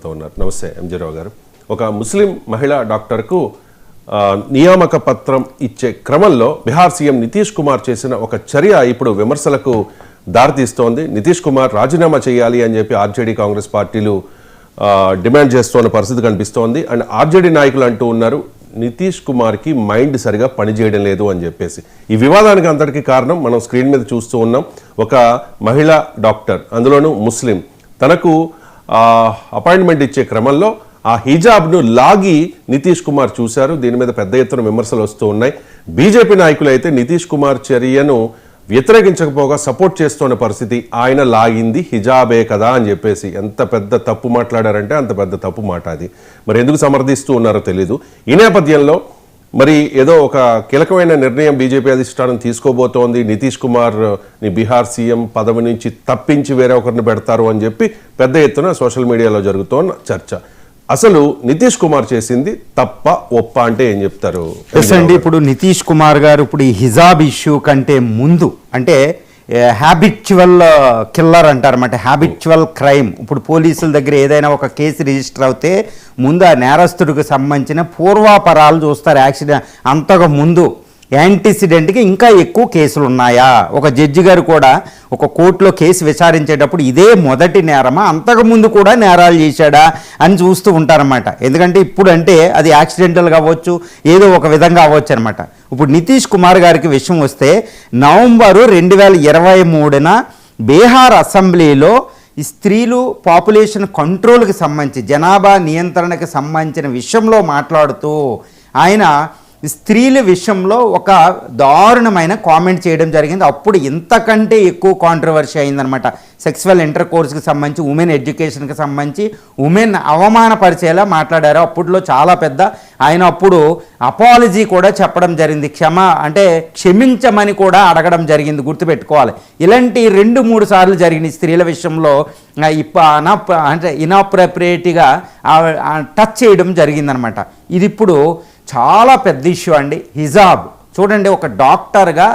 మనతో ఉన్నారు. నమస్తే ఎంజే రావు గారు. ఒక ముస్లిం మహిళా డాక్టర్కు నియామక పత్రం ఇచ్చే క్రమంలో బీహార్ సీఎం నితీష్ కుమార్ చేసిన ఒక చర్య ఇప్పుడు విమర్శలకు దారితీస్తోంది. నితీష్ కుమార్ రాజీనామా చేయాలి అని చెప్పి ఆర్జేడీ కాంగ్రెస్ పార్టీలు డిమాండ్ చేస్తున్న పరిస్థితి కనిపిస్తోంది. అండ్ ఆర్జేడీ నాయకులు అంటూ ఉన్నారు నితీష్ కుమార్కి మైండ్ సరిగా పనిచేయడం లేదు అని చెప్పేసి. ఈ వివాదానికి అంతటికీ కారణం మనం స్క్రీన్ మీద చూస్తూ ఉన్నాం. ఒక మహిళా డాక్టర్, అందులోనూ ముస్లిం, తనకు అపాయింట్మెంట్ ఇచ్చే క్రమంలో ఆ హిజాబ్ను లాగి నితీష్ కుమార్ చూశారు. దీని మీద పెద్ద ఎత్తున విమర్శలు వస్తూ ఉన్నాయి. బీజేపీ నాయకులు అయితే నితీష్ కుమార్ చర్యను వ్యతిరేకించకపోగా సపోర్ట్ చేస్తున్న పరిస్థితి. ఆయన లాగింది హిజాబే కదా అని చెప్పేసి ఎంత పెద్ద తప్పు మాట్లాడారంటే అంత పెద్ద తప్పు మాట అది. మరి ఎందుకు సమర్థిస్తూ ఉన్నారో తెలీదు. ఈ నేపథ్యంలో మరి ఏదో ఒక కీలకమైన నిర్ణయం బీజేపీ అధిష్టానం తీసుకోబోతోంది. నితీష్ కుమార్ని బీహార్ సీఎం పదవి నుంచి తప్పించి వేరే ఒకరిని పెడతారు అని చెప్పి పెద్ద ఎత్తున సోషల్ మీడియాలో జరుగుతోన్న చర్చ. అసలు నితీష్ కుమార్ చేసింది తప్ప ఒప్ప అంటే ఏం చెప్తారు? అండి, ఇప్పుడు నితీష్ కుమార్ గారు ఇప్పుడు ఈ హిజాబ్ ఇష్యూ కంటే ముందు అంటే హ్యాబిచువల్ కిల్లర్ అంటారన్నమాట, హ్యాబిచువల్ క్రైమ్. ఇప్పుడు పోలీసుల దగ్గర ఏదైనా ఒక కేసు రిజిస్టర్ అవుతే ముందు ఆ నేరస్తుడికి సంబంధించిన పూర్వాపరాలు చూస్తారు. యాక్సిడెంట్ అంతకు ముందు యాంటిసిడెంట్కి ఇంకా ఎక్కువ కేసులు ఉన్నాయా, ఒక జడ్జి గారు కూడా ఒక కోర్టులో కేసు విచారించేటప్పుడు ఇదే మొదటి నేరమా, అంతకుముందు కూడా నేరాలు చేశాడా అని చూస్తూ ఉంటారన్నమాట. ఎందుకంటే ఇప్పుడు అంటే అది యాక్సిడెంటల్గా అవ్వచ్చు, ఏదో ఒక విధంగా అవ్వచ్చు అనమాట. ఇప్పుడు నితీష్ కుమార్ గారికి విషయం వస్తే నవంబరు 2023న బీహార్ అసెంబ్లీలో ఈ స్త్రీలు పాపులేషన్ కంట్రోల్కి సంబంధించి, జనాభా నియంత్రణకి సంబంధించిన విషయంలో మాట్లాడుతూ ఆయన స్త్రీల విషయంలో ఒక దారుణమైన కామెంట్ చేయడం జరిగింది. అప్పుడు ఇంతకంటే ఎక్కువ కాంట్రవర్సీ అయిందనమాట. సెక్సువల్ ఇంటర్ కోర్స్కి సంబంధించి, ఉమెన్ ఎడ్యుకేషన్కి సంబంధించి ఉమెన్ అవమానపరిచేలా మాట్లాడారు. అప్పట్లో చాలా పెద్ద ఆయన అప్పుడు అపాలజీ కూడా చెప్పడం జరిగింది. క్షమించమని కూడా అడగడం జరిగింది. గుర్తుపెట్టుకోవాలి, ఇలాంటి 2-3 సార్లు జరిగిన స్త్రీల విషయంలో ఇనాప్రోప్రియేట్గా టచ్ చేయడం జరిగిందనమాట. ఇది ఇప్పుడు చాలా పెద్ద ఇష్యూ అండి. హిజాబ్ చూడండి, ఒక డాక్టర్గా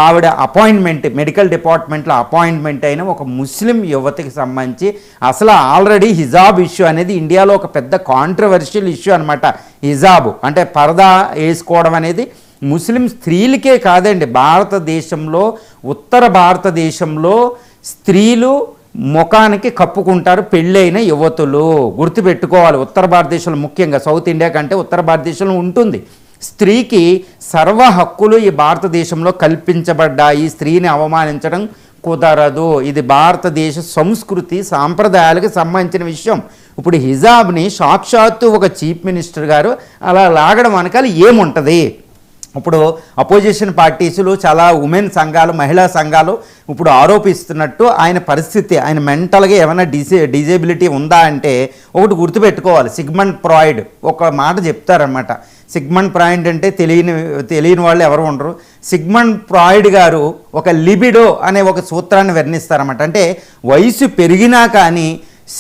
ఆవిడ అపాయింట్మెంట్, మెడికల్ డిపార్ట్మెంట్లో అపాయింట్మెంట్ అయిన ఒక ముస్లిం యువతికి సంబంధించి అసలు ఆల్రెడీ హిజాబ్ ఇష్యూ అనేది ఇండియాలో ఒక పెద్ద కాంట్రవర్షియల్ ఇష్యూ అనమాట. హిజాబ్ అంటే పరదా వేసుకోవడం అనేది ముస్లిం స్త్రీలకే కాదండి, భారతదేశంలో, ఉత్తర భారతదేశంలో స్త్రీలు ముఖానికి కప్పుకుంటారు పెళ్ళైన యువతులు. గుర్తుపెట్టుకోవాలి, ఉత్తర భారతదేశంలో ముఖ్యంగా, సౌత్ ఇండియా కంటే ఉత్తర భారతదేశంలో ఉంటుంది. స్త్రీకి సర్వ హక్కులు ఈ భారతదేశంలో కల్పించబడ్డాయి. స్త్రీని అవమానించడం కుదరదు. ఇది భారతదేశ సంస్కృతి సాంప్రదాయాలకు సంబంధించిన విషయం. ఇప్పుడు హిజాబ్ని సాక్షాత్తు ఒక చీఫ్ మినిస్టర్ గారు అలా లాగడం వెనకాల ఏముంటుంది? ఇప్పుడు అపోజిషన్ పార్టీసులు, చాలా ఉమెన్ సంఘాలు, మహిళా సంఘాలు ఇప్పుడు ఆరోపిస్తున్నట్టు ఆయన పరిస్థితి, ఆయన మెంటల్గా ఏమైనా డిజేబిలిటీ ఉందా అంటే ఒకటి గుర్తుపెట్టుకోవాలి. సిగ్మండ్ ఫ్రాయిడ్ ఒక మాట చెప్తారనమాట. సిగ్మండ్ ఫ్రాయిడ్ అంటే తెలియని వాళ్ళు ఎవరు ఉండరు. సిగ్మండ్ ఫ్రాయిడ్ గారు ఒక లిబిడో అనే ఒక సూత్రాన్ని వర్ణిస్తారన్నమాట. అంటే వయసు పెరిగినా కానీ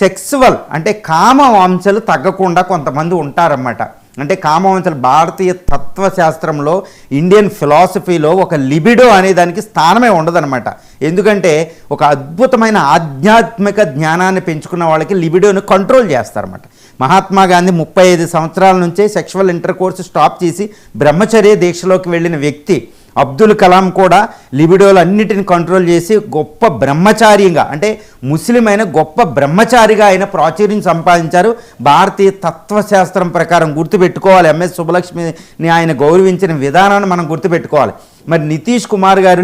సెక్సువల్ అంటే కామ వాంఛలు తగ్గకుండా కొంతమంది ఉంటారన్నమాట. అంటే కామవంచలు భారతీయ తత్వశాస్త్రంలో, ఇండియన్ ఫిలాసఫీలో ఒక లిబిడో అనే దానికి స్థానమే ఉండదన్నమాట. ఎందుకంటే ఒక అద్భుతమైన ఆధ్యాత్మిక జ్ఞానాన్ని పెంచుకున్న వాళ్ళకి లిబిడోని కంట్రోల్ చేస్తారన్నమాట. మహాత్మా గాంధీ 35 సంవత్సరాల నుంచే సెక్షువల్ ఇంటర్ కోర్సు స్టాప్ చేసి బ్రహ్మచర్య దీక్షలోకి వెళ్ళిన వ్యక్తి. అబ్దుల్ కలాం కూడా లిబిడోలు అన్నిటిని కంట్రోల్ చేసి గొప్ప బ్రహ్మచారిగా, అంటే ముస్లిం అయిన గొప్ప బ్రహ్మచారిగా ఆయన ప్రాచుర్యం సంపాదించారు భారతీయ తత్వశాస్త్రం ప్రకారం. గుర్తుపెట్టుకోవాలి, ఎంఎస్ సుబ్బలక్ష్మిని ఆయన గౌరవించిన విధానాన్ని మనం గుర్తుపెట్టుకోవాలి. మరి నితీష్ కుమార్ గారు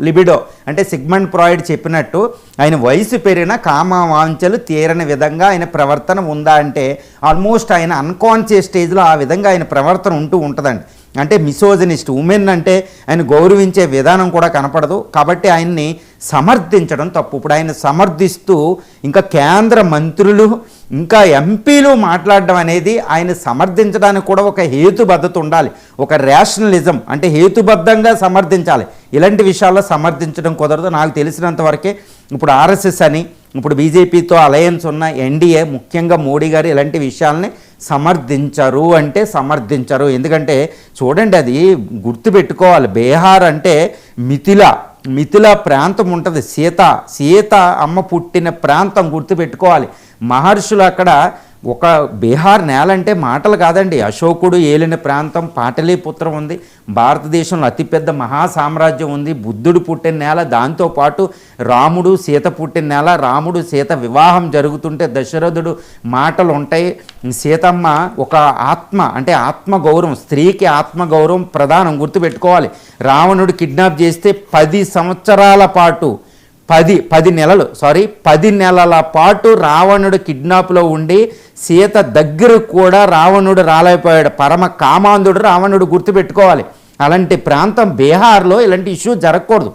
లిబిడో అంటే సిగ్మండ్ ఫ్రాయిడ్ చెప్పినట్టు ఆయన వయసు పెరిగిన కామ వాంఛలు తీరని విధంగా ఆయన ప్రవర్తన ఉందా అంటే ఆల్మోస్ట్ ఆయన అన్కాన్షియస్ స్టేజ్లో ఆ విధంగా ఆయన ప్రవర్తన ఉంటుందండి. అంటే మిసోజనిస్ట్, ఉమెన్ అంటే ఆయన గౌరవించే విధానం కూడా కనపడదు. కాబట్టి ఆయన్ని సమర్థించడం తప్పు. ఇప్పుడు ఆయన సమర్థిస్తూ ఇంకా కేంద్ర మంత్రులు, ఇంకా ఎంపీలు మాట్లాడడం అనేది ఆయన సమర్థించడానికి కూడా ఒక హేతుబద్ధత ఉండాలి, ఒక రేషనలిజం, అంటే హేతుబద్ధంగా సమర్థించాలి. ఇలాంటి విషయాల్లో సమర్థించడం కుదరదు. నాకు తెలిసినంత వరకే ఇప్పుడు ఆర్ఎస్ఎస్ అని, ఇప్పుడు బీజేపీతో అలయన్స్ ఉన్న ఎన్డీఏ, ముఖ్యంగా మోడీ గారు ఇలాంటి విషయాల్ని సమర్థించరు అంటే సమర్థించరు. ఎందుకంటే చూడండి, అది గుర్తుపెట్టుకోవాలి, బీహార్ అంటే మిథిలా మిథిలా ప్రాంతం ఉంటుంది, సీత అమ్మ పుట్టిన ప్రాంతం గుర్తుపెట్టుకోవాలి. మహర్షులు అక్కడ ఒక బీహార్ నేల అంటే మాటలు కాదండి. అశోకుడు ఏలిన ప్రాంతం పాటలీపుత్రం ఉంది, భారతదేశంలో అతిపెద్ద మహాసామ్రాజ్యం ఉంది, బుద్ధుడు పుట్టిన నేల, దాంతోపాటు రాముడు సీత పుట్టిన నేల. రాముడు సీత వివాహం జరుగుతుంటే దశరథుడు మాటలు ఉంటాయి. సీతమ్మ ఒక ఆత్మ, అంటే ఆత్మగౌరవం, స్త్రీకి ఆత్మగౌరవం ప్రధానం గుర్తుపెట్టుకోవాలి. రావణుడు కిడ్నాప్ చేస్తే 10 సంవత్సరాల పాటు 10 నెలల పాటు రావణుడు కిడ్నాప్లో ఉండి సీత దగ్గర కూడా రావణుడు రాలేకపోయాడు. పరమ కామాంధుడు రావణుడు గుర్తుపెట్టుకోవాలి. అలాంటి ప్రాంతం బీహార్లో ఇలాంటి ఇష్యూ జరగకూడదు.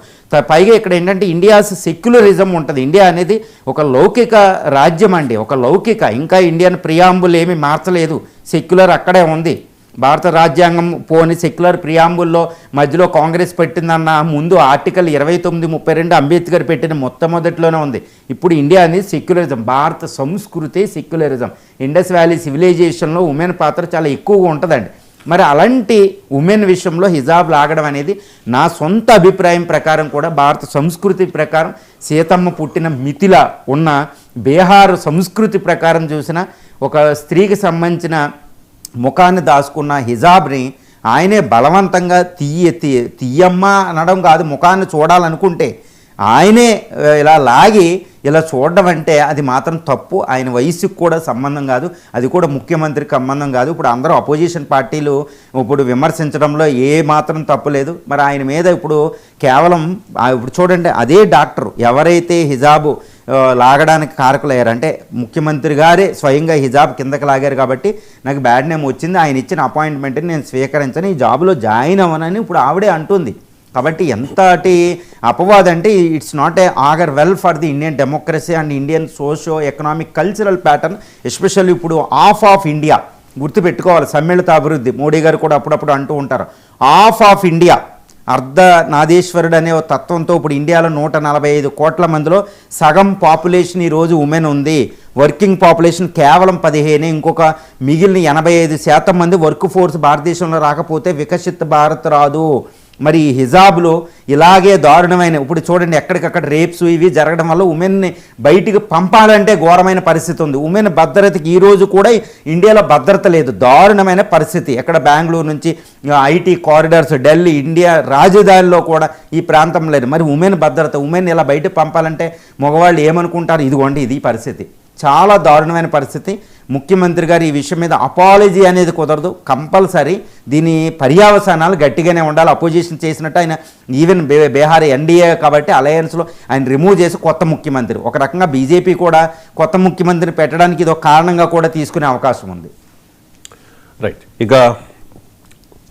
పైగా ఇక్కడ ఏంటంటే ఇండియాస్ సెక్యులరిజం ఉంటుంది. ఇండియా అనేది ఒక లౌకిక రాజ్యం అండి, ఒక లౌకిక. ఇంకా ఇండియన్ ప్రియాంబుల్ ఏమీ మార్చలేదు, సెక్యులర్ అక్కడే ఉంది. భారత రాజ్యాంగం పోని సెక్యులర్ ప్రియాంబుల్లో మధ్యలో కాంగ్రెస్ పెట్టిందన్న ముందు ఆర్టికల్ 2932 అంబేద్కర్ పెట్టిన మొట్టమొదటిలోనే ఉంది. ఇప్పుడు ఇండియా అనేది సెక్యులరిజం, భారత సంస్కృతి సెక్యులరిజం. ఇండస్ వ్యాలీ సివిలైజేషన్లో ఉమెన్ పాత్ర చాలా ఎక్కువగా ఉంటుందండి. మరి అలాంటి ఉమెన్ విషయంలో హిజాబ్ లాగడం అనేది నా సొంత అభిప్రాయం ప్రకారం కూడా భారత సంస్కృతి ప్రకారం, సీతమ్మ పుట్టిన మిథిలా ఉన్న బీహార్ సంస్కృతి ప్రకారం చూసిన ఒక స్త్రీకి సంబంధించిన ముఖాన్ని దాచుకున్న హిజాబ్ని ఆయనే బలవంతంగా తీయమ్మ అనడం కాదు, ముఖాన్ని చూడాలనుకుంటే ఆయనే ఇలా లాగి ఇలా చూడడం అంటే అది మాత్రం తప్పు. ఆయన వయసుకు కూడా సంబంధం కాదు, అది కూడా ముఖ్యమంత్రికి సంబంధం కాదు. ఇప్పుడు అందరూ అపోజిషన్ పార్టీలు ఇప్పుడు విమర్శించడంలో ఏ మాత్రం తప్పు లేదు. మరి ఆయన మీద ఇప్పుడు కేవలం ఇప్పుడు చూడండి, అదే డాక్టర్ ఎవరైతే హిజాబు లాగడానికి కారకులయ్యారు, అంటే ముఖ్యమంత్రి గారే స్వయంగా హిజాబ్ కిందకి లాగారు కాబట్టి నాకు బ్యాడ్ నేమ్ వచ్చింది, ఆయన ఇచ్చిన అపాయింట్మెంట్ని నేను స్వీకరించను, ఈ జాబ్లో జాయిన్ అవ్వనని ఇప్పుడు ఆవిడే అంటుంది. కాబట్టి ఎంతటి అపవాదం అంటే it's not a augur well for the Indian democracy and Indian socio economic cultural pattern. Especially ఇప్పుడు ఆఫ్ ఇండియా గుర్తుపెట్టుకోవాలి, సమ్మిళిత అభివృద్ధి మోడీ గారు కూడా అప్పుడప్పుడు అంటూ ఉంటారు. ఆఫ్ ఇండియా అర్ధ నాదేశ్వరుడు అనే తత్వంతో ఇప్పుడు ఇండియాలో 145 కోట్ల మందిలో సగం పాపులేషన్ ఈరోజు ఉమెన్ ఉంది. వర్కింగ్ పాపులేషన్ కేవలం 15. ఇంకొక మిగిలిన 85% మంది వర్క్ ఫోర్స్ భారతదేశంలో రాకపోతే వికసిత్ భారత్ రాదు. మరి ఈ హిజాబ్లో ఇలాగే దారుణమైన, ఇప్పుడు చూడండి ఎక్కడికక్కడ రేప్స్ ఇవి జరగడం వల్ల ఉమెన్ని బయటికి పంపాలంటే ఘోరమైన పరిస్థితి ఉంది. ఉమెన్ భద్రతకి ఈరోజు కూడా ఇండియాలో భద్రత లేదు, దారుణమైన పరిస్థితి. ఎక్కడ బెంగళూరు నుంచి ఐటీ కారిడార్స్, ఢిల్లీ ఇండియా రాజధానిలో కూడా ఈ ప్రాంతం లేదు. మరి ఉమెన్ భద్రత, ఉమెన్ ఇలా బయటకు పంపాలంటే మగవాళ్ళు ఏమనుకుంటారు? ఇదిగోండి ఇది పరిస్థితి, చాలా దారుణమైన పరిస్థితి. ముఖ్యమంత్రి గారు ఈ విషయం మీద అపాలజీ అనేది కుదరదు, కంపల్సరీ దీని పర్యావసానాలు గట్టిగానే ఉండాలి. అపోజిషన్ చేసినట్టు ఆయన ఈవెన్ బీహార్ ఎన్డీఏ కాబట్టి అలయన్స్లో ఆయన రిమూవ్ చేసి కొత్త ముఖ్యమంత్రి, ఒక రకంగా బీజేపీ కూడా కొత్త ముఖ్యమంత్రిని పెట్టడానికి ఇది ఒక కారణంగా కూడా తీసుకునే అవకాశం ఉంది. రైట్. ఇక